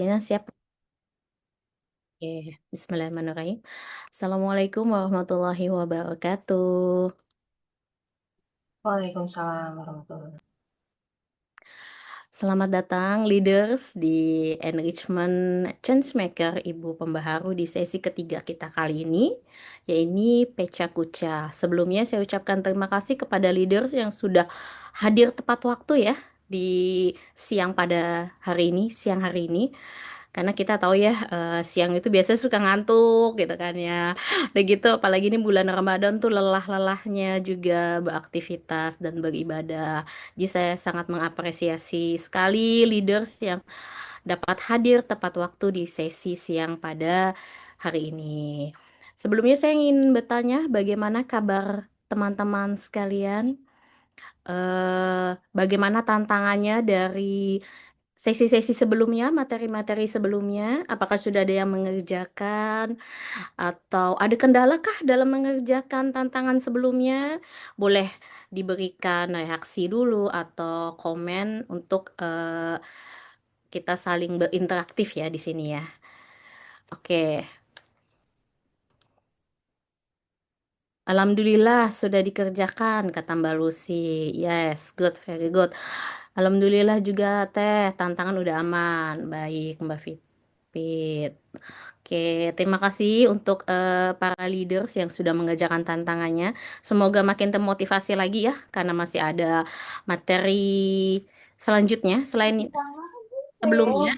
Sepertinya siap. Oke, Bismillahirrahmanirrahim. Assalamualaikum warahmatullahi wabarakatuh. Waalaikumsalam warahmatullahi wabarakatuh. Selamat datang leaders di Enrichment Changemaker Ibu Pembaharu di sesi ketiga kita kali ini, yaitu Pecha Kucha. Sebelumnya saya ucapkan terima kasih kepada leaders yang sudah hadir tepat waktu ya di siang pada hari ini, siang hari ini. Karena kita tahu ya, siang itu biasanya suka ngantuk gitu kan ya. Udah gitu, apalagi ini bulan Ramadan tuh lelah-lelahnya juga beraktivitas dan beribadah. Jadi saya sangat mengapresiasi sekali leaders yang dapat hadir tepat waktu di sesi siang pada hari ini. Sebelumnya saya ingin bertanya bagaimana kabar teman-teman sekalian? Bagaimana tantangannya dari sesi-sesi sebelumnya, materi-materi sebelumnya? Apakah sudah ada yang mengerjakan atau ada kendalakah dalam mengerjakan tantangan sebelumnya? Boleh diberikan reaksi dulu atau komen untuk kita saling berinteraktif ya di sini ya. Oke, Alhamdulillah sudah dikerjakan, kata Mbak Lucy. Yes, good, very good. Alhamdulillah juga Teh, tantangan udah aman. Baik, Mbak Fit. Oke, terima kasih untuk para leaders yang sudah mengerjakan tantangannya. Semoga makin termotivasi lagi ya, karena masih ada materi selanjutnya selain sebelumnya.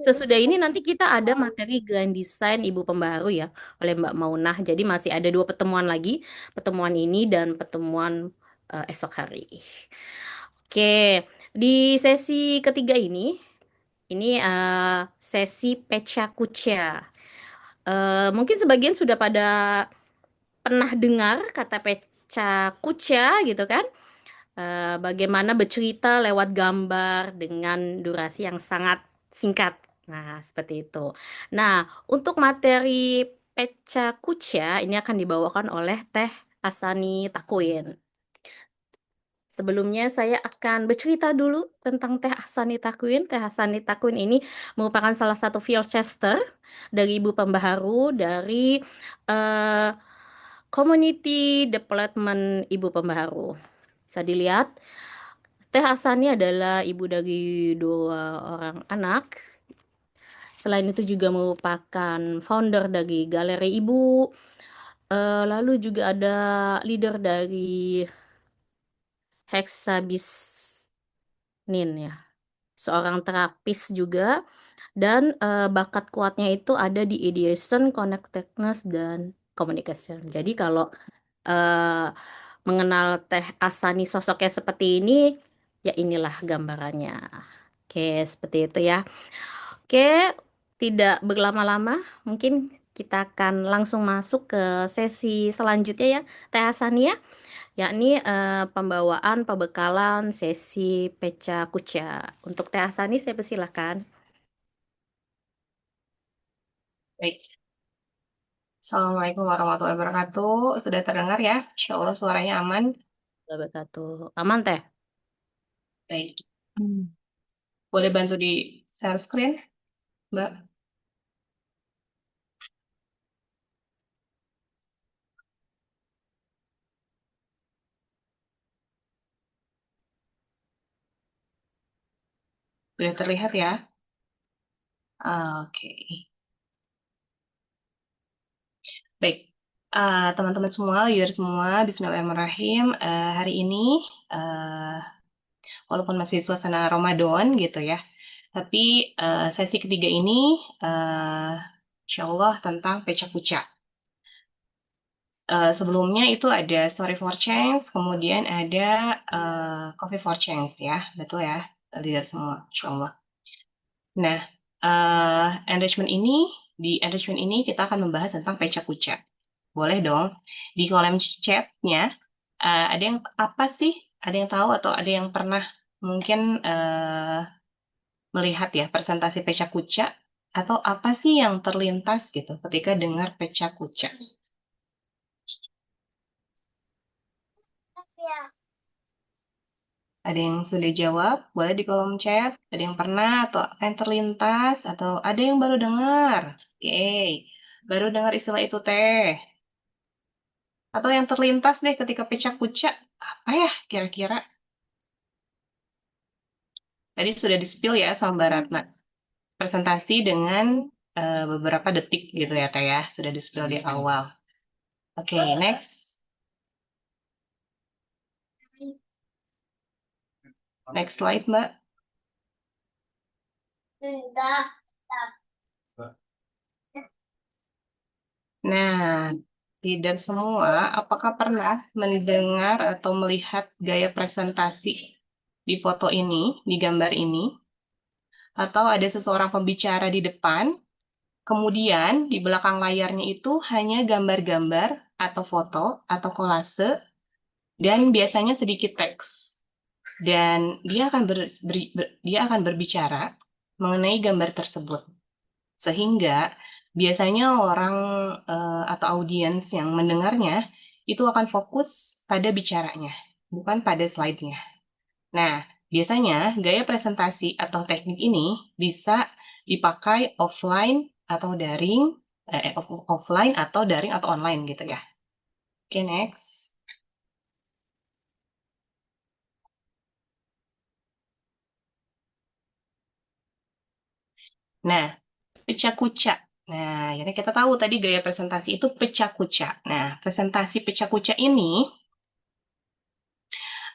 Sesudah ini nanti kita ada materi Grand Design Ibu Pembaharu ya oleh Mbak Maunah. Jadi masih ada dua pertemuan lagi, pertemuan ini dan pertemuan esok hari. Oke, di sesi ketiga ini sesi Pecha Kucha. Mungkin sebagian sudah pada pernah dengar kata Pecha Kucha gitu kan? Bagaimana bercerita lewat gambar dengan durasi yang sangat singkat. Nah, seperti itu. Nah, untuk materi Pecha Kucha ini akan dibawakan oleh Teh Asani Takuin. Sebelumnya saya akan bercerita dulu tentang Teh Hasani Takwin. Teh Hasani Takwin ini merupakan salah satu Fielchester dari Ibu Pembaharu dari eh, Community Development Ibu Pembaharu. Bisa dilihat, Teh Hasani adalah ibu dari dua orang anak. Selain itu juga merupakan founder dari Galeri Ibu. Lalu juga ada leader dari Hexabis Nin ya, seorang terapis juga dan bakat kuatnya itu ada di ideation, connectedness dan communication. Jadi kalau eh, mengenal Teh Asani sosoknya seperti ini, ya inilah gambarannya. Oke, seperti itu ya. Oke, tidak berlama-lama, mungkin kita akan langsung masuk ke sesi selanjutnya ya, Teh Asani ya, yakni pembawaan pembekalan sesi Peca Kuca. Untuk Teh Asani saya persilahkan. Baik. Assalamualaikum warahmatullahi wabarakatuh. Sudah terdengar ya? Insya Allah suaranya aman. Wabarakatuh. Aman Teh? Baik. Boleh bantu di share screen, Mbak? Sudah terlihat ya? Oke. Baik. Teman-teman semua, leader semua, Bismillahirrahmanirrahim. Hari ini, eh, walaupun masih suasana Ramadan gitu ya, tapi sesi ketiga ini, eh, Insya Allah tentang Peca Kuca. Sebelumnya itu ada Story for Change, kemudian ada Coffee for Change ya, betul ya, lihat semua, insya Allah. Nah, di enrichment ini kita akan membahas tentang peca kuca. Boleh dong, di kolom chatnya ada yang apa sih? Ada yang tahu atau ada yang pernah mungkin melihat ya presentasi peca kuca? Atau apa sih yang terlintas gitu ketika dengar peca kuca? Ada yang sudah jawab? Boleh di kolom chat. Ada yang pernah atau yang terlintas atau ada yang baru dengar? Oke, baru dengar istilah itu teh. Atau yang terlintas deh ketika pecah kuca. Apa ya kira-kira? Tadi sudah di-spill ya sama Mbak Ratna. Presentasi dengan beberapa detik gitu ya teh ya. Sudah di-spill di awal. Oke, next. Next slide, Mbak. Nah, tidak semua, apakah pernah mendengar atau melihat gaya presentasi di foto ini, di gambar ini, atau ada seseorang pembicara di depan, kemudian di belakang layarnya itu hanya gambar-gambar atau foto atau kolase, dan biasanya sedikit teks. Dan dia akan berbicara mengenai gambar tersebut. Sehingga biasanya orang atau audiens yang mendengarnya itu akan fokus pada bicaranya, bukan pada slide-nya. Nah, biasanya gaya presentasi atau teknik ini bisa dipakai offline atau daring, offline atau daring atau online gitu ya. Oke, next. Nah, pecah kuca. Nah, ya kita tahu tadi gaya presentasi itu pecah kuca. Nah, presentasi pecah kuca ini,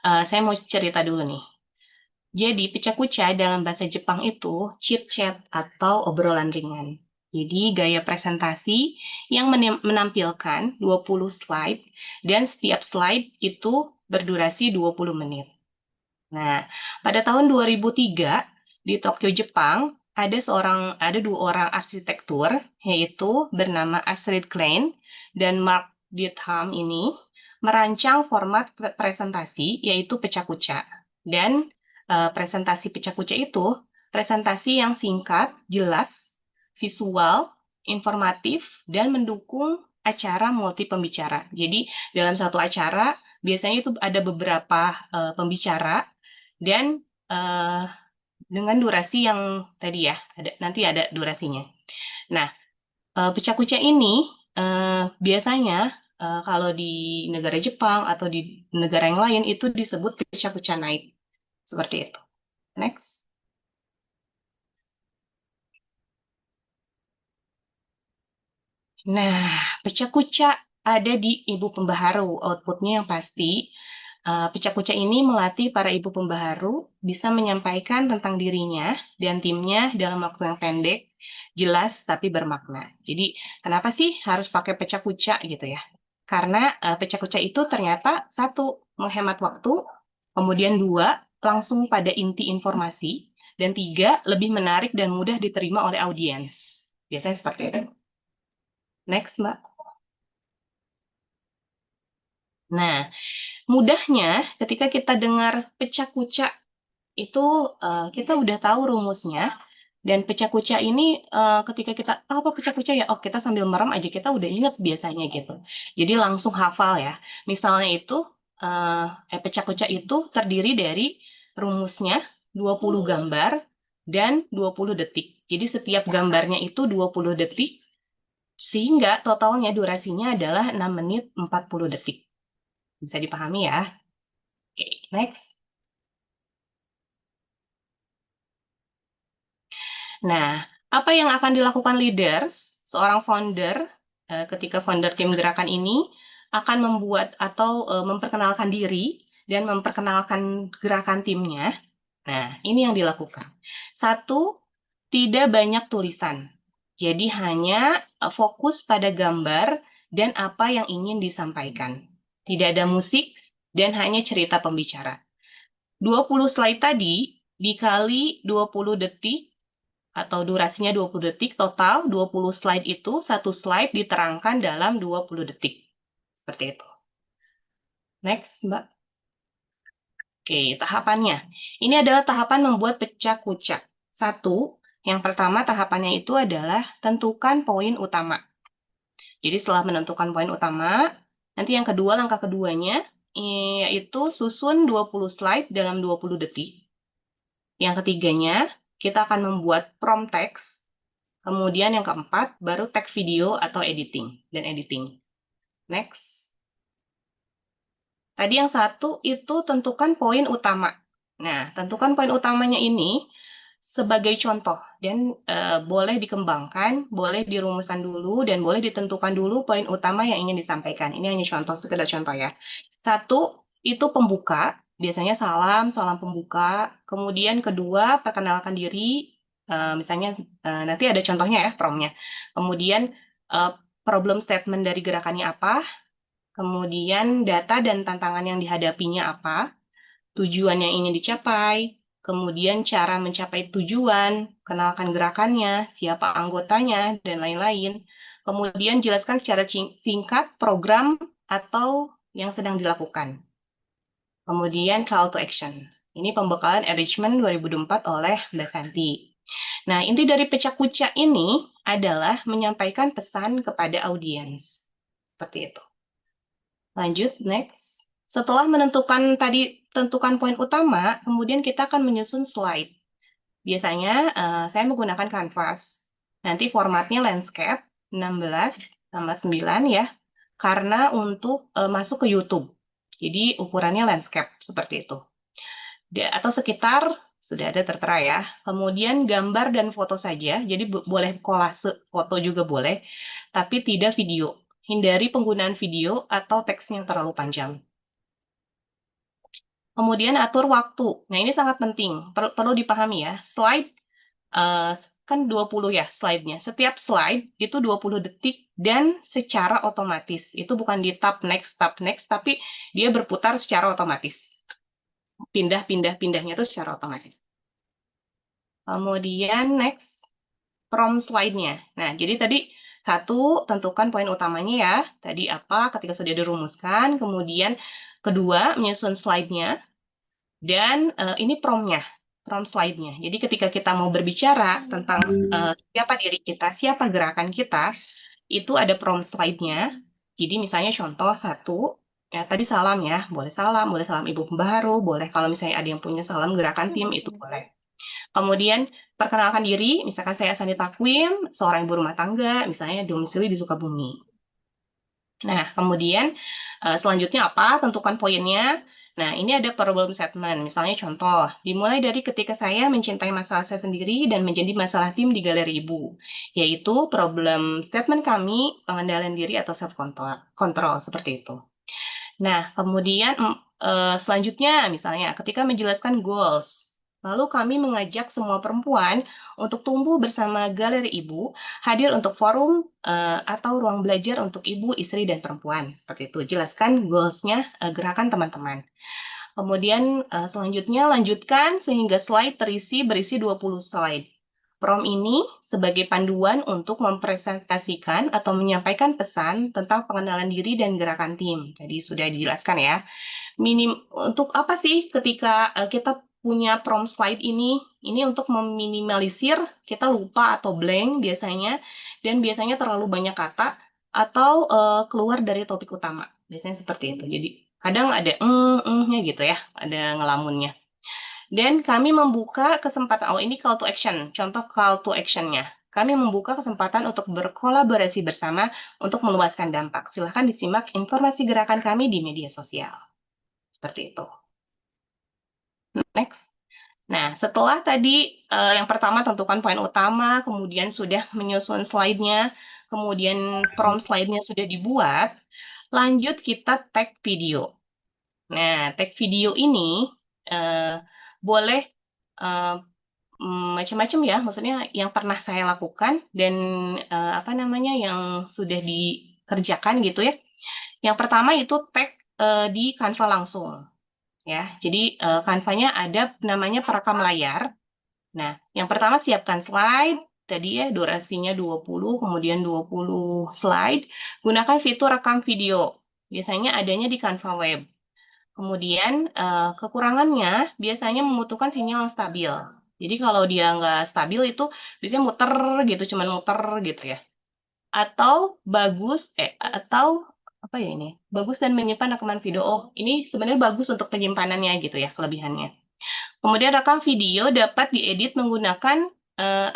saya mau cerita dulu nih. Jadi, pecah kuca dalam bahasa Jepang itu chit-chat atau obrolan ringan. Jadi, gaya presentasi yang menampilkan 20 slide dan setiap slide itu berdurasi 20 menit. Nah, pada tahun 2003 di Tokyo, Jepang, ada dua orang arsitektur yaitu bernama Astrid Klein dan Mark Ditham ini merancang format presentasi yaitu pecah kuca. Dan presentasi pecah kuca itu presentasi yang singkat, jelas, visual, informatif dan mendukung acara multi pembicara. Jadi dalam satu acara biasanya itu ada beberapa pembicara dan uh, dengan durasi yang tadi ya, nanti ada durasinya. Nah, pecah kuca ini biasanya kalau di negara Jepang atau di negara yang lain itu disebut pecah kuca night. Seperti itu. Next. Nah, pecah kuca ada di ibu pembaharu. Outputnya yang pasti pecah kuca ini melatih para ibu pembaharu bisa menyampaikan tentang dirinya dan timnya dalam waktu yang pendek, jelas tapi bermakna. Jadi, kenapa sih harus pakai pecah kuca gitu ya? Karena pecah kuca itu ternyata satu, menghemat waktu, kemudian dua, langsung pada inti informasi, dan tiga, lebih menarik dan mudah diterima oleh audiens. Biasanya seperti itu. Next, Mbak. Nah, mudahnya ketika kita dengar pecah kuca itu kita udah tahu rumusnya dan pecah kuca ini ketika kita apa pecah kuca ya oh kita sambil merem aja kita udah ingat biasanya gitu jadi langsung hafal ya misalnya itu pecah kuca itu terdiri dari rumusnya 20 gambar dan 20 detik jadi setiap gambarnya itu 20 detik sehingga totalnya durasinya adalah 6 menit 40 detik bisa dipahami ya. Oke, next. Nah, apa yang akan dilakukan leaders, seorang founder, ketika founder tim gerakan ini akan membuat atau memperkenalkan diri dan memperkenalkan gerakan timnya. Nah, ini yang dilakukan. Satu, tidak banyak tulisan. Jadi hanya fokus pada gambar dan apa yang ingin disampaikan. Tidak ada musik dan hanya cerita pembicara. 20 slide tadi dikali 20 detik atau durasinya 20 detik, total 20 slide itu, satu slide diterangkan dalam 20 detik. Seperti itu. Next, Mbak. Oke, tahapannya. Ini adalah tahapan membuat pecah kuca. Satu, yang pertama tahapannya itu adalah tentukan poin utama. Jadi setelah menentukan poin utama, nanti yang kedua, langkah keduanya, yaitu susun 20 slide dalam 20 detik. Yang ketiganya, kita akan membuat prompt text. Kemudian yang keempat, baru tag video atau editing. Next. Tadi yang satu itu tentukan poin utama. Nah, tentukan poin utamanya ini sebagai contoh dan boleh dikembangkan, boleh dirumuskan dulu, dan boleh ditentukan dulu poin utama yang ingin disampaikan. Ini hanya contoh, sekedar contoh ya. Satu, itu pembuka, biasanya salam, salam pembuka. Kemudian kedua, perkenalkan diri, misalnya nanti ada contohnya ya, promnya. Kemudian problem statement dari gerakannya apa, kemudian data dan tantangan yang dihadapinya apa, tujuan yang ingin dicapai, kemudian cara mencapai tujuan, kenalkan gerakannya, siapa anggotanya, dan lain-lain. Kemudian jelaskan secara singkat program atau yang sedang dilakukan. Kemudian call to action. Ini pembekalan enrichment 2024 oleh Mbak Santi. Nah, inti dari pecah kucak ini adalah menyampaikan pesan kepada audiens. Seperti itu. Lanjut, next. Setelah menentukan tadi tentukan poin utama, kemudian kita akan menyusun slide. Biasanya saya menggunakan Canvas. Nanti formatnya landscape 16 tambah 9 ya, karena untuk masuk ke YouTube. Jadi ukurannya landscape seperti itu. Atau sekitar sudah ada tertera ya. Kemudian gambar dan foto saja, jadi boleh kolase foto juga boleh, tapi tidak video. Hindari penggunaan video atau teks yang terlalu panjang. Kemudian atur waktu. Nah, ini sangat penting. Perlu dipahami ya. Slide kan 20 ya slide-nya. Setiap slide itu 20 detik dan secara otomatis. Itu bukan di tab next, tapi dia berputar secara otomatis. Pindah-pindahnya itu secara otomatis. Kemudian next, prompt slide-nya. Nah, jadi tadi satu, tentukan poin utamanya ya. Tadi apa ketika sudah dirumuskan. Kemudian kedua, menyusun slide-nya. Dan ini prompt slide-nya. Jadi ketika kita mau berbicara tentang siapa diri kita, siapa gerakan kita, itu ada prompt slide-nya. Jadi misalnya contoh satu, ya tadi salam ya, boleh salam ibu pembaharu, boleh kalau misalnya ada yang punya salam gerakan tim, itu boleh. Kemudian perkenalkan diri, misalkan saya Sandi Takwim, seorang ibu rumah tangga, misalnya domisili di Sukabumi. Nah, kemudian selanjutnya apa? Tentukan poinnya. Nah, ini ada problem statement. Misalnya contoh, dimulai dari ketika saya mencintai masalah saya sendiri dan menjadi masalah tim di galeri ibu, yaitu problem statement kami, pengendalian diri atau self control seperti itu. Nah, kemudian selanjutnya misalnya ketika menjelaskan goals, lalu kami mengajak semua perempuan untuk tumbuh bersama galeri ibu, hadir untuk forum atau ruang belajar untuk ibu, istri, dan perempuan. Seperti itu. Jelaskan goals-nya gerakan teman-teman. Kemudian selanjutnya lanjutkan sehingga slide berisi 20 slide. Prompt ini sebagai panduan untuk mempresentasikan atau menyampaikan pesan tentang pengenalan diri dan gerakan tim. Tadi sudah dijelaskan ya. Untuk apa sih ketika kita punya prompt slide ini? Ini untuk meminimalisir kita lupa atau blank biasanya, dan biasanya terlalu banyak kata atau keluar dari topik utama. Biasanya seperti itu. Jadi kadang ada nya gitu ya, ada ngelamunnya. Dan kami membuka kesempatan, oh ini call to action, contoh call to action-nya. Kami membuka kesempatan untuk berkolaborasi bersama untuk meluaskan dampak. Silahkan disimak informasi gerakan kami di media sosial. Seperti itu. Next. Nah, setelah tadi yang pertama tentukan poin utama, kemudian sudah menyusun slide-nya, kemudian prompt slide-nya sudah dibuat, lanjut kita tag video. Nah, tag video ini boleh macam-macam ya, maksudnya yang pernah saya lakukan dan apa namanya yang sudah dikerjakan gitu ya. Yang pertama itu tag di Canva langsung ya. Jadi Canva-nya ada namanya perekam layar. Nah, yang pertama siapkan slide. Tadi ya durasinya 20, kemudian 20 slide. Gunakan fitur rekam video. Biasanya adanya di Canva Web. Kemudian kekurangannya biasanya membutuhkan sinyal stabil. Jadi kalau dia nggak stabil itu biasanya muter gitu, cuman muter gitu ya. Atau apa ya ini? Bagus dan menyimpan rekaman video. Oh, ini sebenarnya bagus untuk penyimpanannya gitu ya, kelebihannya. Kemudian rekam video dapat diedit menggunakan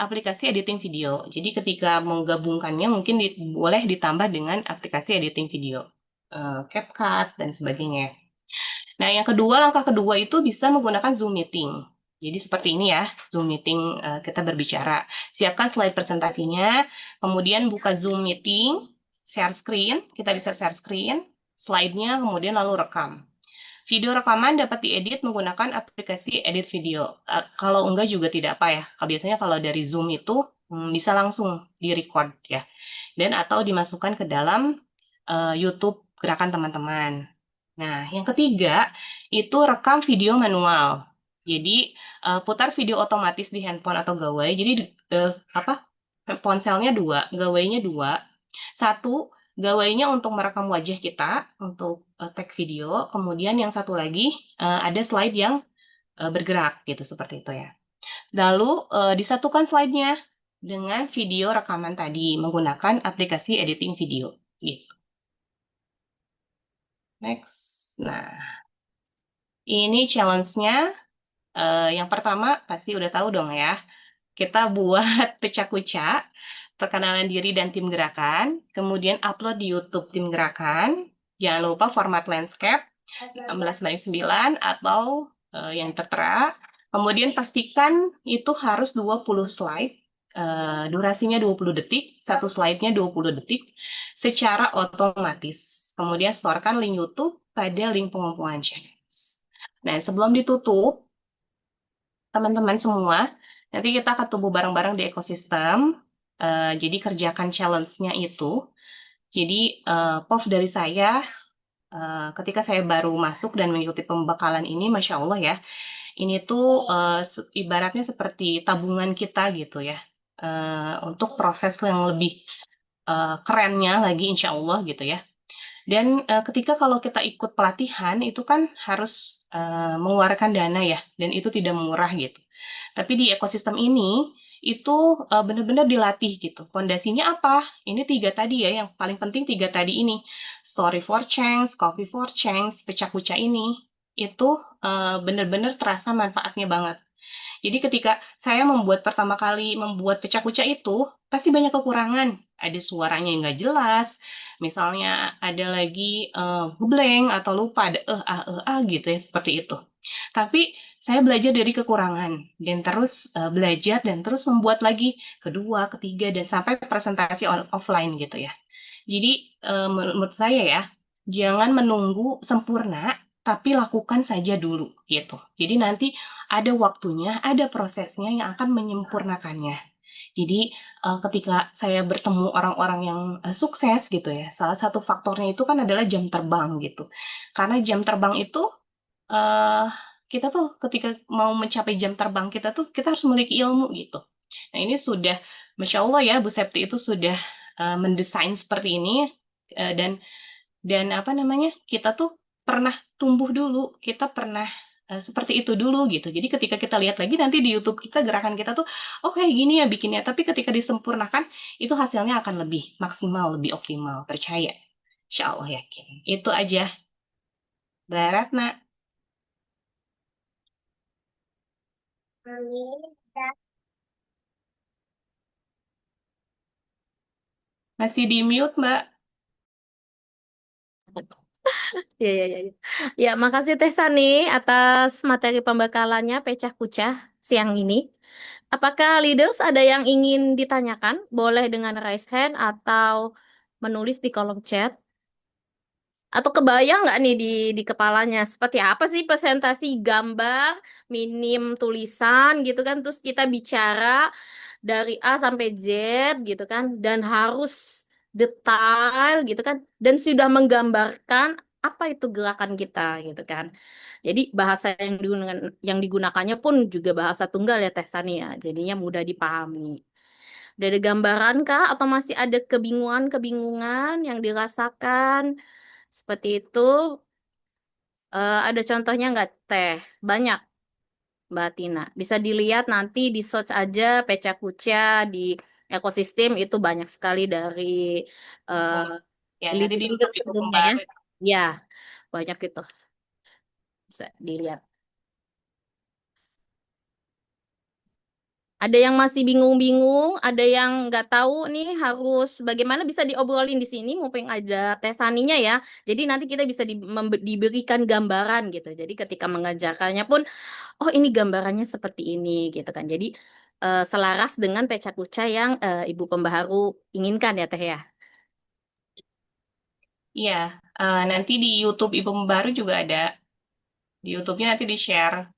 aplikasi editing video. Jadi ketika menggabungkannya mungkin boleh ditambah dengan aplikasi editing video, CapCut dan sebagainya. Nah, yang kedua, langkah kedua itu bisa menggunakan Zoom Meeting. Jadi seperti ini ya, Zoom Meeting kita berbicara. Siapkan slide presentasinya, kemudian buka Zoom Meeting, share screen, kita bisa share screen, slide-nya, kemudian lalu rekam. Video rekaman dapat diedit menggunakan aplikasi edit video. Kalau enggak juga tidak apa ya. Biasanya kalau dari Zoom itu bisa langsung di-record ya. Dan atau dimasukkan ke dalam YouTube gerakan teman-teman. Nah, yang ketiga itu rekam video manual. Jadi putar video otomatis di handphone atau gawai. Jadi apa? Ponselnya dua, gawainya dua. Satu, gawainya untuk merekam wajah kita, untuk tag video. Kemudian yang satu lagi ada slide yang bergerak gitu seperti itu ya. Lalu disatukan slide-nya dengan video rekaman tadi menggunakan aplikasi editing video. Gitu. Next. Nah, ini challenge-nya. Yang pertama pasti udah tahu dong ya. Kita buat pecah kuca, perkenalan diri dan tim gerakan, kemudian upload di YouTube tim gerakan. Jangan lupa format landscape 16:9 atau yang tertera. Kemudian pastikan itu harus 20 slide. Durasinya 20 detik, satu slide-nya 20 detik secara otomatis. Kemudian setorkan link YouTube pada link pengumpulan challenge. Nah, sebelum ditutup, teman-teman semua, nanti kita akan tumbuh bareng-bareng di ekosistem. Jadi kerjakan challenge-nya itu. Jadi, POV dari saya, ketika saya baru masuk dan mengikuti pembekalan ini, Masya Allah ya, ini tuh ibaratnya seperti tabungan kita gitu ya, untuk proses yang lebih kerennya lagi, Insya Allah gitu ya. Dan ketika kalau kita ikut pelatihan, itu kan harus mengeluarkan dana ya, dan itu tidak murah gitu. Tapi di ekosistem ini itu benar-benar dilatih gitu. Fondasinya apa? Ini tiga tadi ya, yang paling penting tiga tadi ini. Story for Change, Coffee for Change, Pecah Kuca ini. Itu benar-benar terasa manfaatnya banget. Jadi ketika saya membuat pertama kali membuat pecah kuca itu, pasti banyak kekurangan. Ada suaranya yang nggak jelas, misalnya ada lagi blank atau lupa, ada gitu ya, seperti itu. Tapi saya belajar dari kekurangan dan terus belajar dan terus membuat lagi kedua, ketiga dan sampai presentasi offline gitu ya. Jadi menurut saya ya, jangan menunggu sempurna, tapi lakukan saja dulu gitu. Jadi nanti ada waktunya, ada prosesnya yang akan menyempurnakannya. Jadi ketika saya bertemu orang-orang yang sukses gitu ya, salah satu faktornya itu kan adalah jam terbang gitu. Karena jam terbang itu eh kita tuh ketika mau mencapai jam terbang kita tuh kita harus memiliki ilmu gitu. Nah ini sudah, Masya Allah ya, Bu Septi itu sudah mendesain seperti ini dan apa namanya kita tuh pernah tumbuh dulu, kita pernah seperti itu dulu gitu. Jadi ketika kita lihat lagi nanti di YouTube kita gerakan kita tuh, oh kayak gini ya bikinnya. Tapi ketika disempurnakan itu hasilnya akan lebih maksimal, lebih optimal. Percaya, Insya Allah yakin. Itu aja, Mbak Ratna. Masih di mute, Mbak. Ya, ya, ya, ya. Ya, makasih Teh Sani atas materi pembekalannya pecah kucah siang ini. Apakah leaders ada yang ingin ditanyakan? Boleh dengan raise hand atau menulis di kolom chat. Atau kebayang nggak nih di kepalanya seperti apa sih presentasi gambar, minim tulisan gitu kan, terus kita bicara dari A sampai Z gitu kan, dan harus detail gitu kan, dan sudah menggambarkan apa itu gerakan kita gitu kan. Jadi bahasa yang digunakannya pun juga bahasa tunggal ya Teh Sani ya, jadinya mudah dipahami. Udah ada gambaran kah atau masih ada kebingungan-kebingungan yang dirasakan? Seperti itu, ada contohnya nggak Teh? Banyak, Mbak Tina. Bisa dilihat nanti di search aja Peca Kuca di ekosistem itu banyak sekali dari eh, Info. Ya, nanti di leader-leader YouTube itu sebelumnya ya. pembaru. Ya, banyak itu bisa dilihat. Ada yang masih bingung-bingung, ada yang nggak tahu nih harus bagaimana bisa diobrolin di sini, mumpung ada tes saninya ya. Jadi nanti kita bisa diberikan gambaran gitu. Jadi ketika mengajarkannya pun, oh ini gambarannya seperti ini gitu kan. Jadi selaras dengan pecah kuca yang Ibu Pembaharu inginkan ya Teh ya. Iya, nanti di YouTube Ibu Pembaru juga ada. Di YouTube-nya nanti di-share.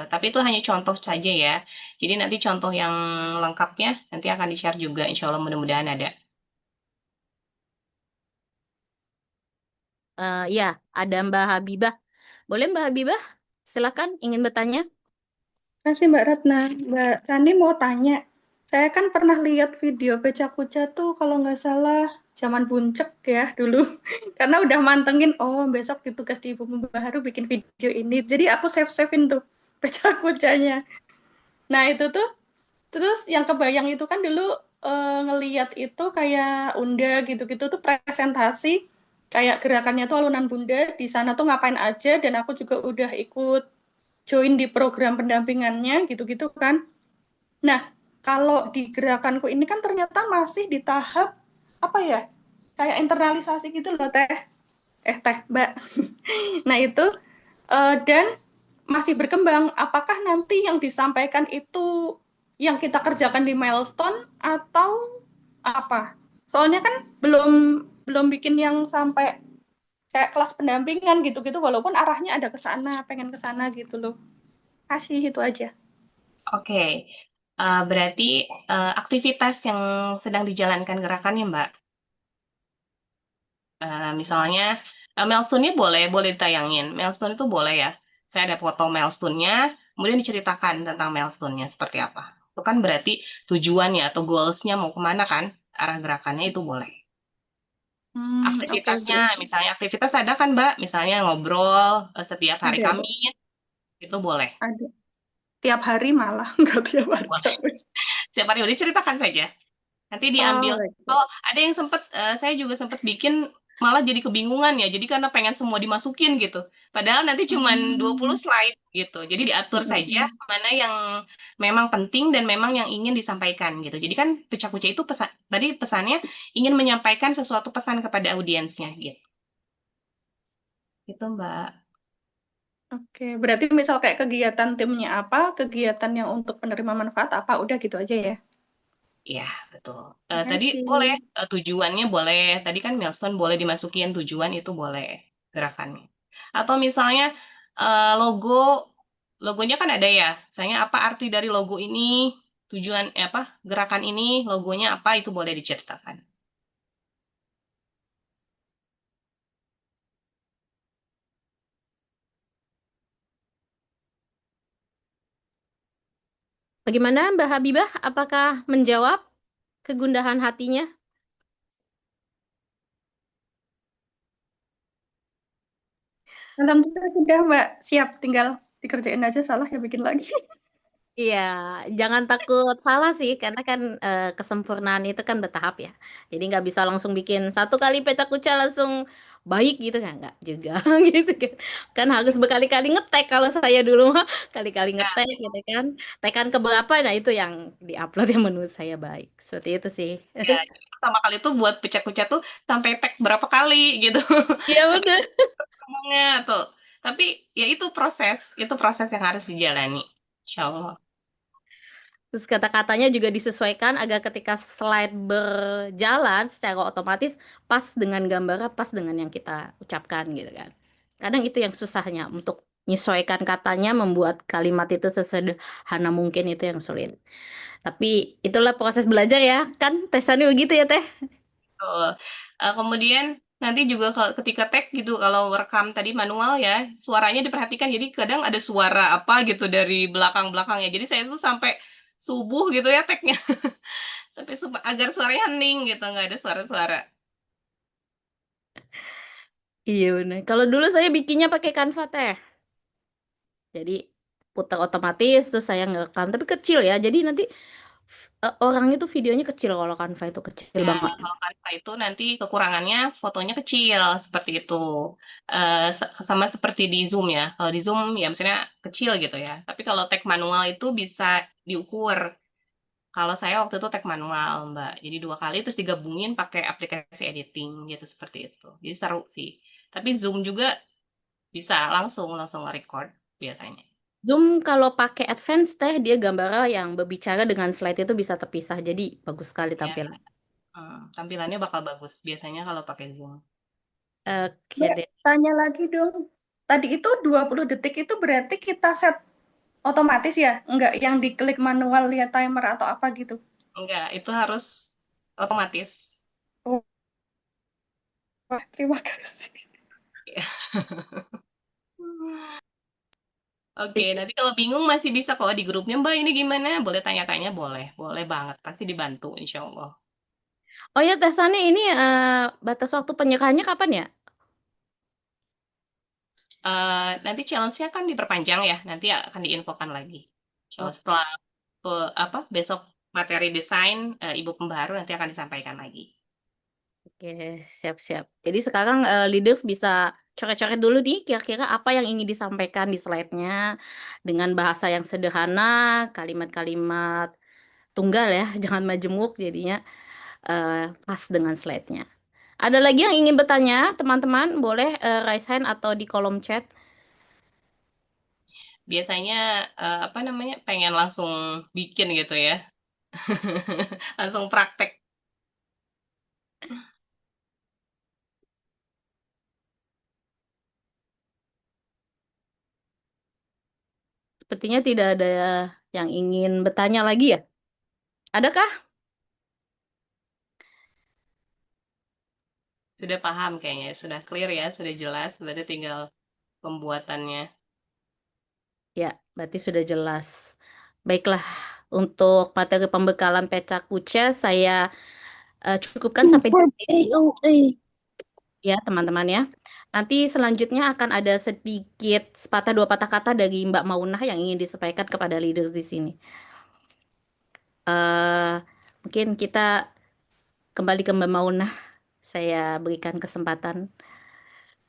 Tapi itu hanya contoh saja ya. Jadi nanti contoh yang lengkapnya nanti akan di-share juga. Insya Allah mudah-mudahan ada. Ya, ada Mbak Habibah. Boleh Mbak Habibah? Silakan ingin bertanya. Kasih Mbak Ratna. Mbak Rani mau tanya. Saya kan pernah lihat video beca kuca tuh kalau nggak salah zaman buncek ya dulu. Karena udah mantengin, oh besok ditugas di Ibu baru bikin video ini. Jadi aku save-savein tuh beca kucanya. Nah itu tuh, terus yang kebayang itu kan dulu ngeliat itu kayak Unda gitu-gitu tuh presentasi. Kayak gerakannya tuh alunan Bunda. Di sana tuh ngapain aja dan aku juga udah ikut join di program pendampingannya gitu-gitu kan. Nah, kalau di gerakanku ini kan ternyata masih di tahap apa ya? Kayak internalisasi gitu loh, Teh. Teh, Mbak. Nah, itu dan masih berkembang. Apakah nanti yang disampaikan itu yang kita kerjakan di milestone atau apa? Soalnya kan belum belum bikin yang sampai kayak kelas pendampingan gitu-gitu walaupun arahnya ada ke sana, pengen ke sana gitu loh. Kasih itu aja. Oke, berarti aktivitas yang sedang dijalankan gerakannya, Mbak. Misalnya, milestone-nya boleh, boleh ditayangin. Milestone itu boleh ya. Saya ada foto milestone-nya, kemudian diceritakan tentang milestone-nya seperti apa. Itu kan berarti tujuannya atau goals-nya mau kemana kan? Arah gerakannya itu boleh. Oke, Aktivitasnya, berarti misalnya aktivitas ada kan, Mbak? Misalnya ngobrol setiap hari ada. Kamis, itu boleh. Ada. Tiap hari malah, nggak tiap hari Boleh. terus. Setiap hari udah ceritakan saja. Nanti Oh, diambil. oke. Oh, ada yang sempet, saya juga sempet bikin malah jadi kebingungan ya. Jadi karena pengen semua dimasukin gitu. Padahal nanti cuman 20 Hmm. slide gitu. Jadi diatur saja Mm-mm. mana yang memang penting dan memang yang ingin disampaikan gitu. Jadi kan pecah kuca itu pesan, tadi pesannya ingin menyampaikan sesuatu pesan kepada audiensnya gitu. Gitu, Mbak. Oke, berarti misal kayak kegiatan timnya apa, kegiatan yang untuk penerima manfaat apa, udah gitu aja ya. Iya, betul. Tadi boleh, Makasih. tujuannya boleh. Tadi kan milestone boleh dimasukin tujuan itu boleh gerakannya. Atau misalnya logo, logonya kan ada ya. Misalnya apa arti dari logo ini, tujuan apa gerakan ini, logonya apa itu boleh diceritakan. Bagaimana Mbak Habibah? Apakah menjawab kegundahan hatinya? Alhamdulillah sudah Mbak, siap. Tinggal dikerjain aja, salah ya bikin lagi. Iya, jangan takut salah sih, karena kan kesempurnaan itu kan bertahap ya. Jadi nggak bisa langsung bikin satu kali pecah kuca langsung baik gitu kan, nggak juga gitu kan. Kan harus berkali-kali ngetek kalau saya dulu mah kali-kali ngetek gitu kan. Tekan ke berapa, nah itu yang diupload yang menurut saya baik. Seperti itu sih. Ya, jadi pertama kali tuh buat pecah kuca tuh sampai tag berapa kali gitu. Iya bener. Ngomongnya tuh. Tapi ya itu proses yang harus dijalani. Insya Allah. Terus kata-katanya juga disesuaikan agar ketika slide berjalan secara otomatis pas dengan gambarnya, pas dengan yang kita ucapkan gitu kan. Kadang itu yang susahnya untuk menyesuaikan katanya, membuat kalimat itu sesederhana mungkin itu yang sulit. Tapi itulah proses belajar ya, kan tesannya begitu ya Teh. Betul. Kemudian nanti juga kalau ketika tag gitu, kalau rekam tadi manual ya, suaranya diperhatikan. Jadi kadang ada suara apa gitu dari belakang-belakangnya. Jadi saya tuh sampai subuh gitu ya tagnya, sampai agar suaranya hening gitu, nggak ada suara-suara. Iya benar. Kalau dulu saya bikinnya pakai Canva Teh. Jadi putar otomatis terus saya ngerekam tapi kecil ya. Jadi nanti Orang itu videonya kecil, kalau Canva itu kecil Ya, banget. kalau Canva itu nanti kekurangannya fotonya kecil seperti itu. Sama seperti di Zoom ya. Kalau di Zoom ya misalnya kecil gitu ya. Tapi kalau tag manual itu bisa diukur. Kalau saya waktu itu tag manual, Mbak. Jadi 2 kali terus digabungin pakai aplikasi editing gitu seperti itu. Jadi seru sih. Tapi Zoom juga bisa langsung langsung record biasanya. Zoom kalau pakai advance teh, dia gambarnya yang berbicara dengan slide itu bisa terpisah. Jadi bagus sekali Ya, tampilan. tampilannya bakal bagus biasanya kalau pakai Zoom. Oke Mbak, deh. tanya lagi dong. Tadi itu 20 detik itu berarti kita set otomatis ya? Enggak yang diklik manual lihat timer atau apa gitu? Enggak, itu harus otomatis. Oh, wah, terima kasih. Oke, nanti kalau bingung masih bisa kok di grupnya, Mbak ini gimana? Boleh tanya-tanya, boleh. Boleh banget, pasti dibantu insya Allah. Oh ya, Teh Sani, ini batas waktu penyerahannya kapan ya? Nanti challenge-nya kan diperpanjang ya, nanti akan diinfokan lagi. So, Oh, setelah apa besok materi desain Ibu Pembaharu nanti akan disampaikan lagi. oke, siap-siap. Jadi sekarang leaders bisa coret-coret dulu nih, kira-kira apa yang ingin disampaikan di slide-nya dengan bahasa yang sederhana, kalimat-kalimat tunggal ya, jangan majemuk jadinya pas dengan slide-nya. Ada lagi yang ingin bertanya, teman-teman? Boleh raise hand atau di kolom chat. Biasanya apa namanya pengen langsung bikin gitu ya, langsung praktek. Sepertinya tidak ada yang ingin bertanya lagi ya. Adakah? Sudah paham kayaknya, sudah clear ya, sudah jelas, berarti tinggal pembuatannya. Ya, berarti sudah jelas. Baiklah, untuk materi pembekalan peta kuce saya cukupkan sampai di sini dulu ya, teman-teman ya. Nanti selanjutnya akan ada sedikit sepatah dua patah kata dari Mbak Maunah yang ingin disampaikan kepada leaders di sini. eh Mungkin kita kembali ke Mbak Maunah. Saya berikan kesempatan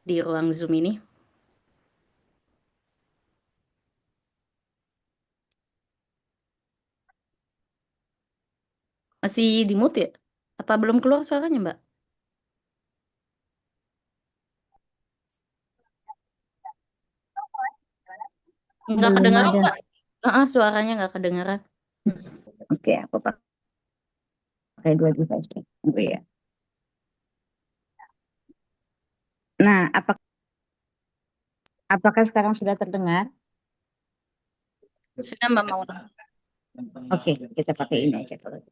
di ruang Zoom ini. Masih di mute ya? Apa belum keluar suaranya, Mbak? Nggak Belum kedengaran, ada. Mbak? Suaranya nggak kedengaran. Oke, aku pakai dua device. Tunggu ya. Nah, apakah sekarang sudah terdengar? Sudah, Mbak Maunah. Oke, kita pakai ini aja kalau.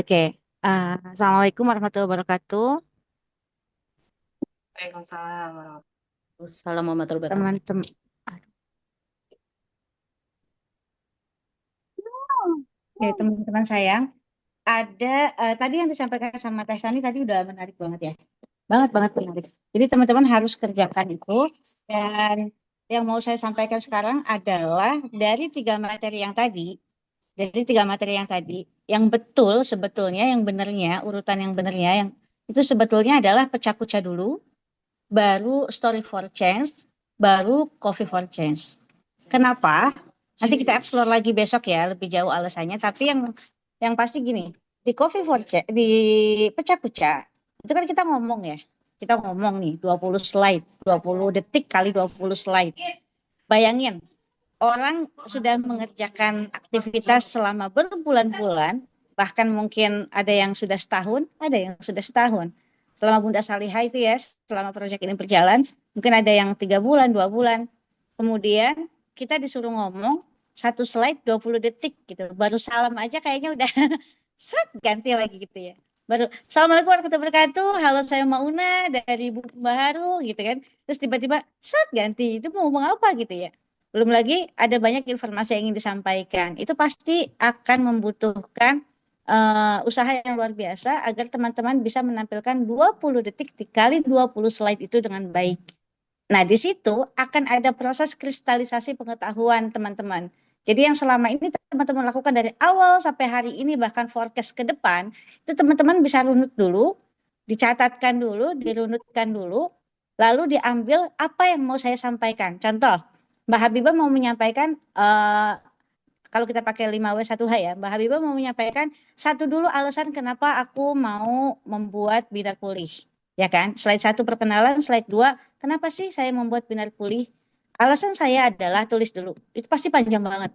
Oke. Assalamualaikum warahmatullahi wabarakatuh, Waalaikumsalam warahmatullahi Assalamualaikum warahmatullahi wabarakatuh. teman-teman. Oke, teman-teman sayang. Ada tadi yang disampaikan sama Teh Sani tadi udah menarik banget ya. Banget banget menarik. Jadi teman-teman harus kerjakan itu, dan yang mau saya sampaikan sekarang adalah dari tiga materi yang tadi, yang betul sebetulnya, yang benernya, urutan yang benernya, yang itu sebetulnya adalah pecah kuca dulu, baru story for change, baru coffee for change. Kenapa? Nanti kita explore lagi besok ya, lebih jauh alasannya. Tapi yang pasti gini, di coffee for change, di pecah kuca, itu kan kita ngomong ya, kita ngomong nih 20 slide, 20 detik kali 20 slide. Bayangin, orang sudah mengerjakan aktivitas selama berbulan-bulan, bahkan mungkin ada yang sudah setahun, ada yang sudah setahun. Selama Bunda Salihah itu ya, selama proyek ini berjalan, mungkin ada yang 3 bulan, 2 bulan. Kemudian kita disuruh ngomong satu slide 20 detik gitu. Baru salam aja kayaknya udah seret ganti lagi gitu ya. Baru Assalamualaikum warahmatullahi wabarakatuh. Halo, saya Mauna dari Ibu Baharu gitu kan. Terus tiba-tiba seret ganti. Itu mau ngomong apa gitu ya. Belum lagi ada banyak informasi yang ingin disampaikan. Itu pasti akan membutuhkan usaha yang luar biasa agar teman-teman bisa menampilkan 20 detik dikali 20 slide itu dengan baik. Nah, di situ akan ada proses kristalisasi pengetahuan teman-teman. Jadi yang selama ini teman-teman lakukan dari awal sampai hari ini, bahkan forecast ke depan, itu teman-teman bisa runut dulu, dicatatkan dulu, dirunutkan dulu, lalu diambil apa yang mau saya sampaikan. Contoh, Mbak Habibah mau menyampaikan, kalau kita pakai 5W1H ya, Mbak Habibah mau menyampaikan satu dulu alasan kenapa aku mau membuat Binar Pulih. Ya kan, slide 1 perkenalan, slide 2, kenapa sih saya membuat Binar Pulih? Alasan saya adalah, tulis dulu, itu pasti panjang banget.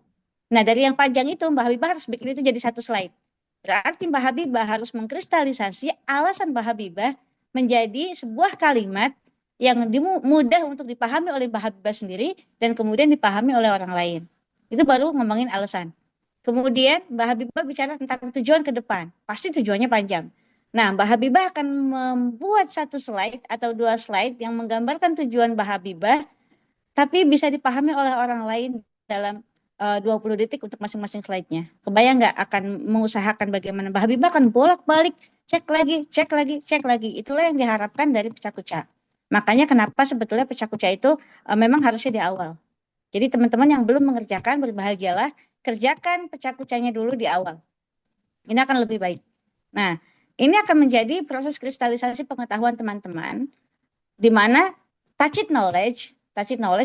Nah, dari yang panjang itu Mbak Habibah harus bikin itu jadi satu slide. Berarti Mbak Habibah harus mengkristalisasi alasan Mbak Habibah menjadi sebuah kalimat yang mudah untuk dipahami oleh Mbak Habibah sendiri dan kemudian dipahami oleh orang lain. Itu baru ngomongin alasan. Kemudian Mbak Habibah bicara tentang tujuan ke depan. Pasti tujuannya panjang. Nah, Mbak Habibah akan membuat satu slide atau 2 slide yang menggambarkan tujuan Mbak Habibah, tapi bisa dipahami oleh orang lain dalam 20 detik untuk masing-masing slide-nya. Kebayang nggak akan mengusahakan bagaimana Mbak Habibah akan bolak-balik, cek lagi, cek lagi, cek lagi. Itulah yang diharapkan dari pecah kuca. Makanya kenapa sebetulnya pecah kuca itu memang harusnya di awal. Jadi teman-teman yang belum mengerjakan, berbahagialah, kerjakan pecah kucanya dulu di awal. Ini akan lebih baik. Nah, ini akan menjadi proses kristalisasi pengetahuan teman-teman, di mana tacit knowledge,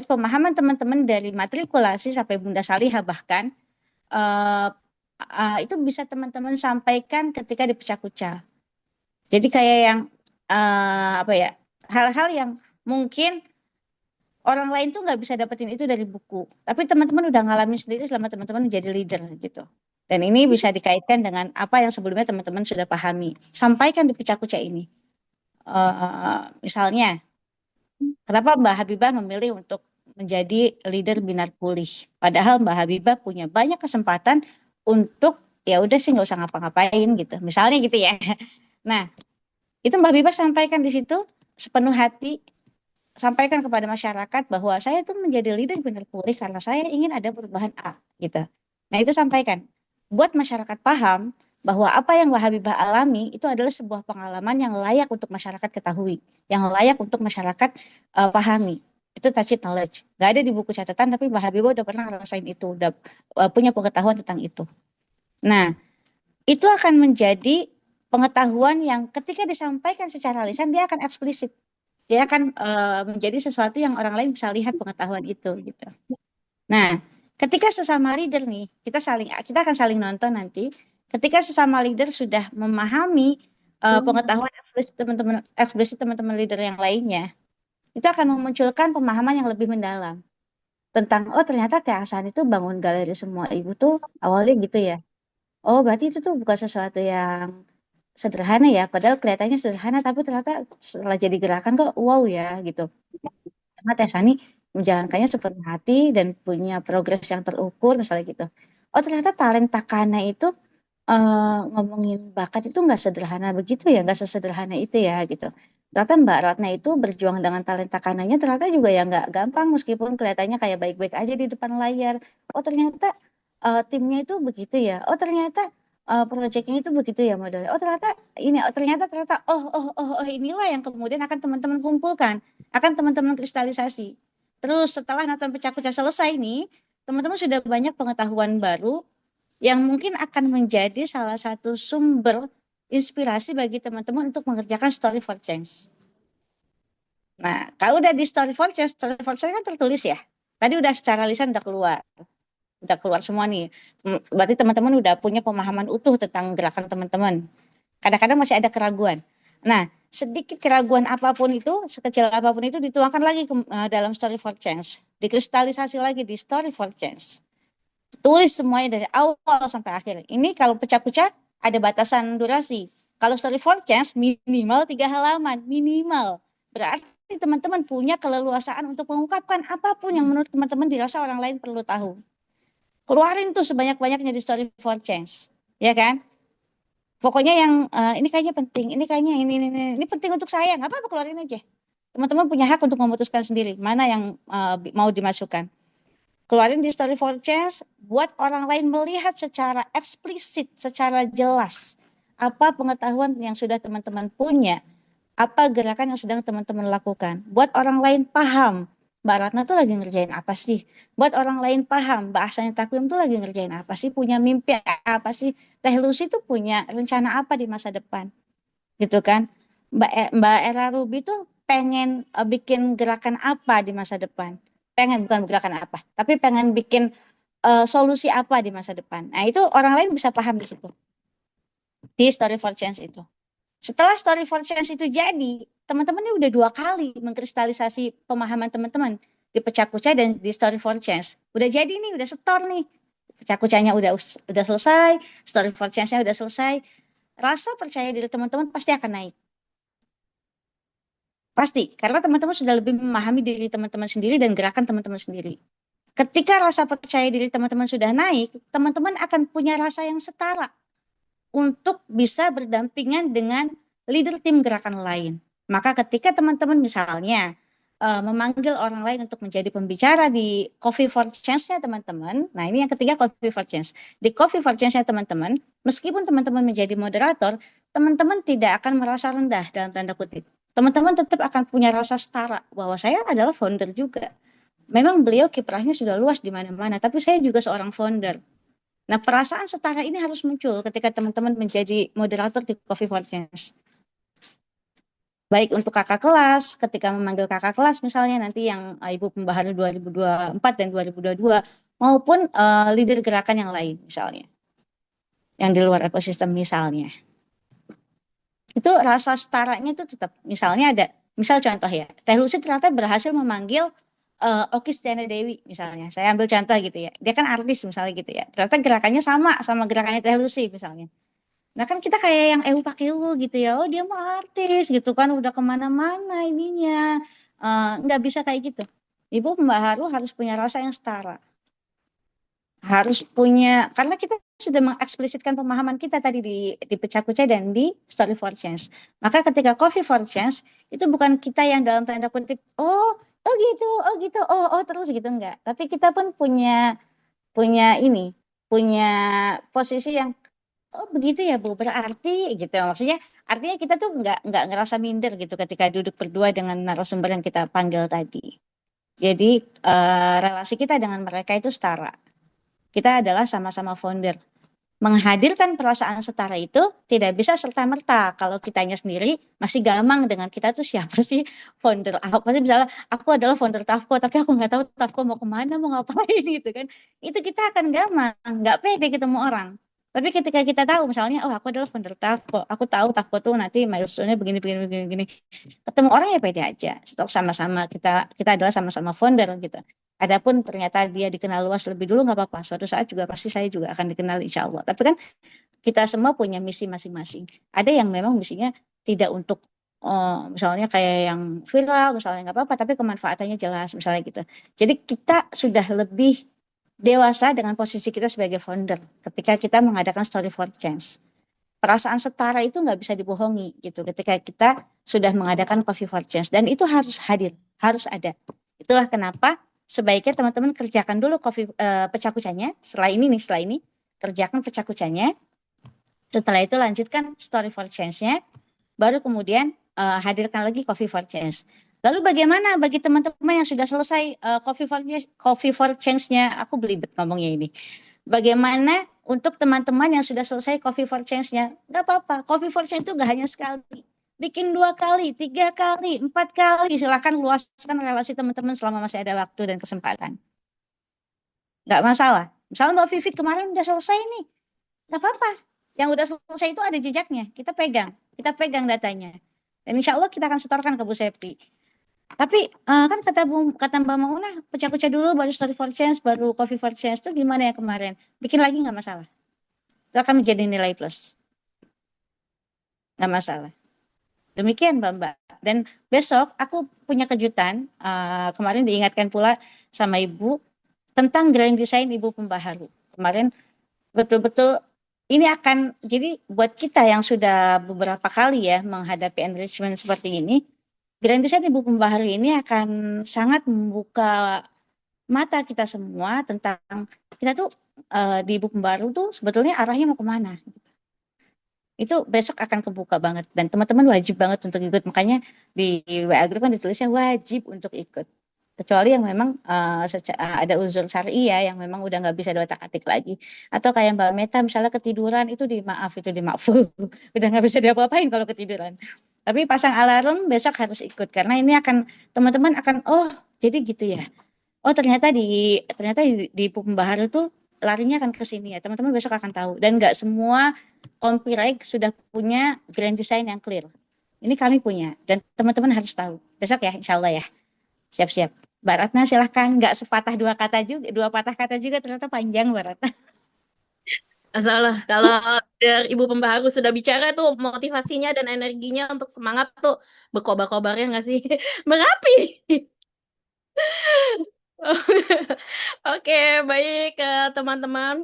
pemahaman teman-teman dari matrikulasi sampai Bunda Salihah bahkan, itu bisa teman-teman sampaikan ketika di pecah kuca. Jadi kayak yang, apa ya, hal-hal yang mungkin orang lain tuh nggak bisa dapetin itu dari buku. Tapi teman-teman udah ngalamin sendiri selama teman-teman menjadi leader gitu. Dan ini bisa dikaitkan dengan apa yang sebelumnya teman-teman sudah pahami. Sampaikan di pecah kuca ini. Misalnya, kenapa Mbak Habibah memilih untuk menjadi leader Binar Pulih? Padahal Mbak Habibah punya banyak kesempatan untuk ya udah sih nggak usah ngapa-ngapain gitu. Misalnya gitu ya. Nah, itu Mbak Habibah sampaikan di situ sepenuh hati, sampaikan kepada masyarakat bahwa saya itu menjadi leader Binar Pulih karena saya ingin ada perubahan A gitu. Nah, itu sampaikan. Buat masyarakat paham bahwa apa yang Mbak Habibah alami itu adalah sebuah pengalaman yang layak untuk masyarakat ketahui, yang layak untuk masyarakat pahami. Itu tacit knowledge. Gak ada di buku catatan, tapi Mbak Habibah udah pernah ngerasain itu, udah punya pengetahuan tentang itu. Nah, itu akan menjadi pengetahuan yang ketika disampaikan secara lisan, dia akan eksplisit. Dia akan menjadi sesuatu yang orang lain bisa lihat pengetahuan itu gitu. Nah, ketika sesama leader nih, kita akan saling nonton nanti. Ketika sesama leader sudah memahami pengetahuan eksplisit teman-teman leader yang lainnya, itu akan memunculkan pemahaman yang lebih mendalam tentang, oh ternyata Teh Hasan itu bangun galeri semua ibu tuh awalnya gitu ya. Oh berarti itu tuh bukan sesuatu yang sederhana ya, padahal kelihatannya sederhana tapi ternyata setelah jadi gerakan kok wow ya gitu. Karena Teh Sani menjalankannya sepenuh hati dan punya progres yang terukur misalnya gitu. Oh ternyata talenta Kana itu ngomongin bakat itu nggak sederhana begitu ya, nggak sesederhana itu ya gitu. Ternyata Mbak Ratna itu berjuang dengan talenta Kananya ternyata juga ya nggak gampang meskipun kelihatannya kayak baik-baik aja di depan layar. Oh ternyata timnya itu begitu ya. Oh ternyata proyeknya itu begitu ya modelnya. Oh ternyata ini, oh inilah yang kemudian akan teman-teman kumpulkan, akan teman-teman kristalisasi. Terus setelah nonton pecah kuca selesai nih, teman-teman sudah banyak pengetahuan baru yang mungkin akan menjadi salah satu sumber inspirasi bagi teman-teman untuk mengerjakan Story for Change. Nah, kalau udah di Story for Change kan tertulis ya. Tadi udah secara lisan udah keluar semua nih. Berarti teman-teman udah punya pemahaman utuh tentang gerakan teman-teman. Kadang-kadang masih ada keraguan. Nah, sedikit keraguan apapun itu, sekecil apapun itu dituangkan lagi ke dalam Story for Change. Dikristalisasi lagi di Story for Change. Tulis semuanya dari awal sampai akhir. Ini kalau pecah-pecah ada batasan durasi. Kalau Story for Change minimal 3 halaman, minimal. Berarti teman-teman punya keleluasaan untuk mengungkapkan apapun yang menurut teman-teman dirasa orang lain perlu tahu. Keluarin tuh sebanyak-banyaknya di Story for Change, ya kan? Pokoknya yang ini kayaknya penting, ini kayaknya ini penting untuk saya, nggak apa-apa keluarin aja. Teman-teman punya hak untuk memutuskan sendiri mana yang mau dimasukkan. Keluarin di Story for Change, buat orang lain melihat secara eksplisit, secara jelas apa pengetahuan yang sudah teman-teman punya, apa gerakan yang sedang teman-teman lakukan. Buat orang lain paham Mbak Ratna tuh lagi ngerjain apa sih? Buat orang lain paham, bahasanya Takwim tuh lagi ngerjain apa sih? Punya mimpi apa sih? Teh Lucy tuh punya rencana apa di masa depan? Gitu kan? Mbak Era Ruby tuh pengen bikin gerakan apa di masa depan? Pengen, bukan gerakan apa, tapi pengen bikin solusi apa di masa depan. Nah, itu orang lain bisa paham di situ, di Story for Change itu. Setelah Story for Change itu jadi, teman-teman ini udah 2 kali mengkristalisasi pemahaman teman-teman di Pecah Kucah dan di Story for Change. Udah jadi nih, udah setor nih. Pecah Kucahnya udah selesai, Story for Change-nya udah selesai. Rasa percaya diri teman-teman pasti akan naik. Pasti, karena teman-teman sudah lebih memahami diri teman-teman sendiri dan gerakan teman-teman sendiri. Ketika rasa percaya diri teman-teman sudah naik, teman-teman akan punya rasa yang setara untuk bisa berdampingan dengan leader tim gerakan lain. Maka ketika teman-teman misalnya memanggil orang lain untuk menjadi pembicara di Coffee for Change-nya teman-teman, nah ini yang ketiga Coffee for Change. Di Coffee for Change-nya teman-teman, meskipun teman-teman menjadi moderator, teman-teman tidak akan merasa rendah dalam tanda kutip. Teman-teman tetap akan punya rasa setara bahwa saya adalah founder juga. Memang beliau kiprahnya sudah luas di mana-mana, tapi saya juga seorang founder. Nah, perasaan setara ini harus muncul ketika teman-teman menjadi moderator di Coffee for Change. Baik untuk kakak kelas, ketika memanggil kakak kelas misalnya nanti yang Ibu Pembaharu 2024 dan 2022, maupun leader gerakan yang lain misalnya, yang di luar ekosistem misalnya. Itu rasa setaranya itu tetap, misalnya ada, misal contoh ya, Teh Lucy ternyata berhasil memanggil Oki Setiana Dewi misalnya, saya ambil contoh gitu ya, dia kan artis misalnya gitu ya, ternyata gerakannya sama gerakannya Teh Lucy misalnya. Nah kan kita kayak yang pakai gitu ya, oh dia mah artis gitu kan, udah kemana-mana ininya, nggak bisa kayak gitu. Ibu Pembaharu harus punya rasa yang setara, harus punya, karena kita sudah mengeksplisitkan pemahaman kita tadi di Pecah Kucah dan di Story for Change. Maka ketika Coffee for Change itu bukan kita yang dalam tanda kutip, oh gitu, oh terus gitu, enggak. Tapi kita pun punya ini, punya posisi yang oh begitu ya Bu, berarti gitu. Maksudnya artinya kita tuh nggak ngerasa minder gitu ketika duduk berdua dengan narasumber yang kita panggil tadi. Jadi relasi kita dengan mereka itu setara. Kita adalah sama-sama founder. Menghadirkan perasaan setara itu tidak bisa serta-merta. Kalau kitanya sendiri masih gamang dengan kita tuh siapa sih founder apa sih, misalnya aku adalah founder Tafco tapi aku nggak tahu Tafco mau kemana, mau ngapain gitu kan. Itu kita akan gamang, nggak pede ketemu orang. Tapi ketika kita tahu misalnya, oh aku adalah founder Tafco, aku tahu Tafco tuh nanti milestone-nya begini. Ketemu orang ya pede aja. Stok sama-sama kita adalah sama-sama founder gitu. Adapun ternyata dia dikenal luas lebih dulu nggak apa-apa. Suatu saat juga pasti saya juga akan dikenal insya Allah. Tapi kan kita semua punya misi masing-masing. Ada yang memang misinya tidak untuk misalnya kayak yang viral, misalnya nggak apa-apa, tapi kemanfaatannya jelas misalnya gitu. Jadi kita sudah lebih dewasa dengan posisi kita sebagai founder ketika kita mengadakan Story for Change. Perasaan setara itu nggak bisa dibohongi gitu ketika kita sudah mengadakan Coffee for Change, dan itu harus hadir, harus ada. Itulah kenapa sebaiknya teman-teman kerjakan dulu Pecah Kucahnya. Setelah ini kerjakan Pecah Kucahnya. Setelah itu lanjutkan Story for Change-nya, baru kemudian hadirkan lagi Coffee for Change. Lalu bagaimana bagi teman-teman yang sudah selesai Coffee for Change-nya? Aku belibet ngomongnya ini. Bagaimana untuk teman-teman yang sudah selesai Coffee for Change-nya? Nggak apa-apa, Coffee for Change itu nggak hanya sekali. Bikin 2 kali, 3 kali, 4 kali. Silakan luaskan relasi teman-teman selama masih ada waktu dan kesempatan. Nggak masalah. Misalnya Mbak Vivit kemarin udah selesai nih. Nggak apa-apa. Yang udah selesai itu ada jejaknya. Kita pegang datanya. Dan insya Allah kita akan setorkan ke Bu Septi. Tapi kan kata Mbak Mauna, pecah-pecah dulu baru Story for Change, baru Coffee for Change, itu gimana ya kemarin? Bikin lagi nggak masalah. Itu akan menjadi nilai plus. Nggak masalah. Demikian Mbak. Dan besok aku punya kejutan, kemarin diingatkan pula sama Ibu, tentang grand design Ibu Pembaharu. Kemarin betul-betul ini akan, jadi buat kita yang sudah beberapa kali ya menghadapi enrichment seperti ini, grand design Ibu Pembaharu ini akan sangat membuka mata kita semua tentang kita tuh di Ibu Pembaharu tuh sebetulnya arahnya mau kemana. Itu besok akan kebuka banget dan teman-teman wajib banget untuk ikut. Makanya di WA Group kan ditulisnya wajib untuk ikut. Kecuali yang memang ada uzur syar'i ya, yang memang udah nggak bisa diotak-atik lagi. Atau kayak Mbak Meta misalnya ketiduran, itu dimaafkan. Udah nggak bisa diapa-apain kalau ketiduran. Tapi pasang alarm besok harus ikut, karena ini teman-teman akan, oh jadi gitu ya. Oh ternyata di pembaharu tuh larinya akan ke sini ya. Teman-teman besok akan tahu. Dan nggak semua copyright sudah punya grand design yang clear. Ini kami punya, dan teman-teman harus tahu. Besok ya, insya Allah ya. Siap-siap. Mbak Ratna silahkan, nggak sepatah dua patah kata juga ternyata panjang Mbak Ratna. Masalah kalau dari Ibu Pembaharu sudah bicara tuh motivasinya dan energinya untuk semangat tuh berkobar-kobarnya nggak sih? Merapi. Oke, baik teman-teman.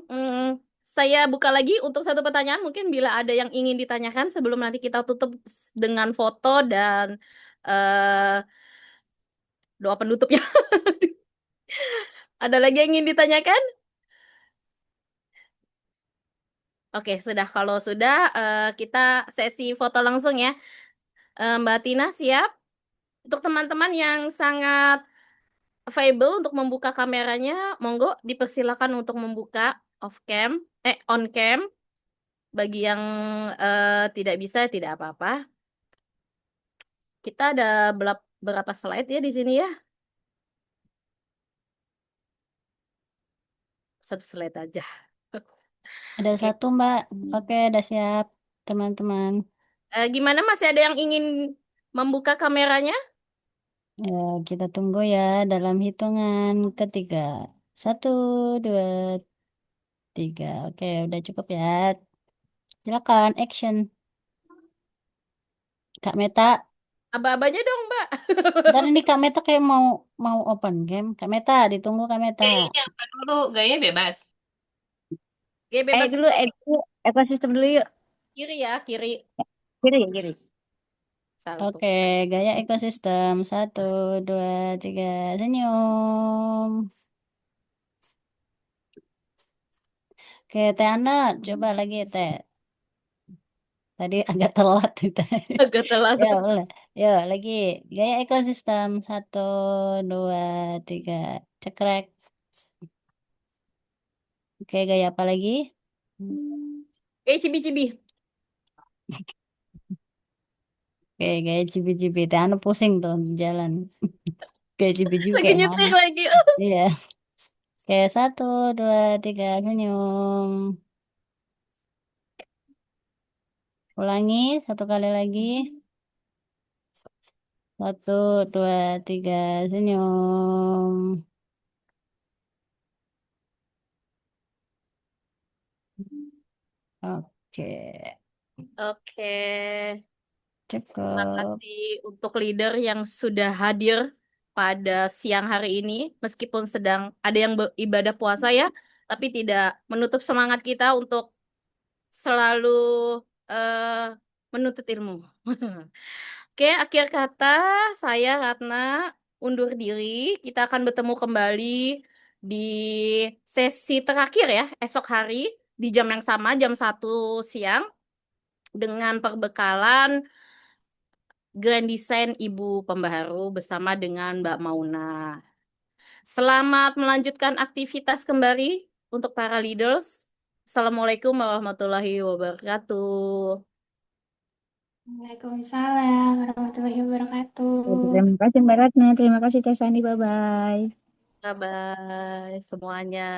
Saya buka lagi untuk satu pertanyaan. Mungkin bila ada yang ingin ditanyakan sebelum nanti kita tutup dengan foto dan eh, doa penutupnya. Ada lagi yang ingin ditanyakan? Oke, sudah. Kalau sudah, kita sesi foto langsung ya. Mbak Tina siap? Untuk teman-teman yang sangat available untuk membuka kameranya, monggo dipersilakan untuk membuka on cam. Bagi yang tidak bisa, tidak apa-apa. Kita ada berapa slide ya di sini ya? Satu slide aja. Ada Oke. satu, Mbak. Oke, udah siap, teman-teman. Gimana, masih ada yang ingin membuka kameranya? Ya, kita tunggu ya dalam hitungan ketiga. 1, 2, 3. Oke, udah cukup ya. Silakan, action. Kak Meta. Aba-abanya dong, Mbak. Ntar ini Kak Meta kayak mau open game. Kak Meta, ditunggu Kak Meta. Kayaknya apa dulu, gaya bebas. Oke, bebas Dulu, ekosistem dulu yuk. kiri ya, kiri. Kiri. Salah tuh. Oke, gaya ekosistem. 1, 2, 3, senyum. Oke, Teh Ana, coba lagi Teh. Tadi agak telat Teh. Agak telat. Ya, boleh. Yuk, lagi. Gaya ekosistem. 1, 2, 3. Cekrek. Oke, gaya apa lagi? Cibi-cibi. Oke, gaya cibi-cibi. Teh Ana pusing tuh di jalan. Gaya cibi-cibi Lagi kayak nyetir mana? lagi. Iya. Oke, 1, 2, 3. Senyum. Ulangi satu kali lagi. 1, 2, 3. Senyum. Oke, Oke. Terima cukup. kasih untuk leader yang sudah hadir pada siang hari ini, meskipun sedang ada yang beribadah puasa ya, tapi tidak menutup semangat kita untuk selalu eh, menuntut ilmu. Oke, akhir kata saya Ratna undur diri. Kita akan bertemu kembali di sesi terakhir ya, esok hari di jam yang sama, jam 1 siang, dengan perbekalan Grand Design Ibu Pembaharu bersama dengan Mbak Mauna. Selamat melanjutkan aktivitas kembali untuk para leaders. Assalamualaikum warahmatullahi wabarakatuh. Waalaikumsalam warahmatullahi wabarakatuh. Terima kasih Mbak Ratna, terima kasih Teh Sandi, bye-bye. Bye-bye semuanya.